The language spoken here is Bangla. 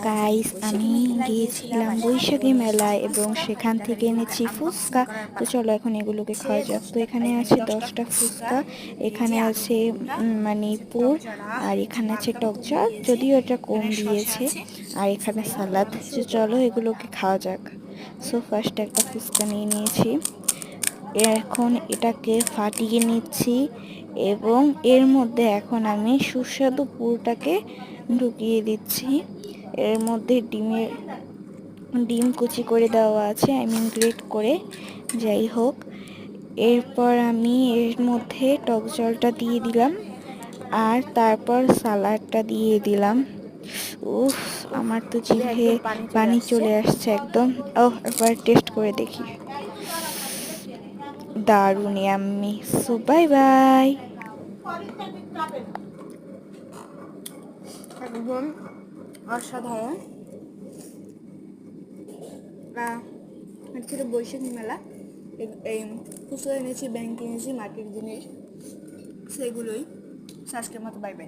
গাইস, আমি গিয়েছিলাম বৈশাখী মেলায় এবং সেখান থেকে এনেছি ফুচকা। তো চলো এখন এগুলোকে খাওয়া যাক। তো এখানে আছে 10টা ফুচকা, এখানে আছে মানে পুর, আর এখানে আছে টক ঝাল, যদিও এটা কম দিয়েছে, আর এখানে সালাদ। তো চলো এগুলোকে খাওয়া যাক। সো ফার্স্ট একটা ফুচকা নিয়ে নিয়েছি, এখন এটাকে ফাটিয়ে নিচ্ছি এবং এর মধ্যে এখন আমি সুস্বাদু পুরটাকে ঢুকিয়ে দিচ্ছি। এর মধ্যে ডিম কুচি করে দেওয়া আছে, আই মিন গ্রেট করে, যাই হোক। এরপর আমি এর মধ্যে টক জলটা দিয়ে দিলাম আর তারপর সালাডটা দিয়ে দিলাম। উফ, আমার তো জিভে পানি চলে আসছে একদম। এবার টেস্ট করে দেখি। দারুণ ইয়াম্মি। So bye bye. একদম অসাধারণ। এটা ছিল বৈশাখী মেলা। এই ফুচকা এনেছি, ব্যাংক এনেছি, মাটির জিনিস, সেগুলোই। আজকের মতো বাই বাই।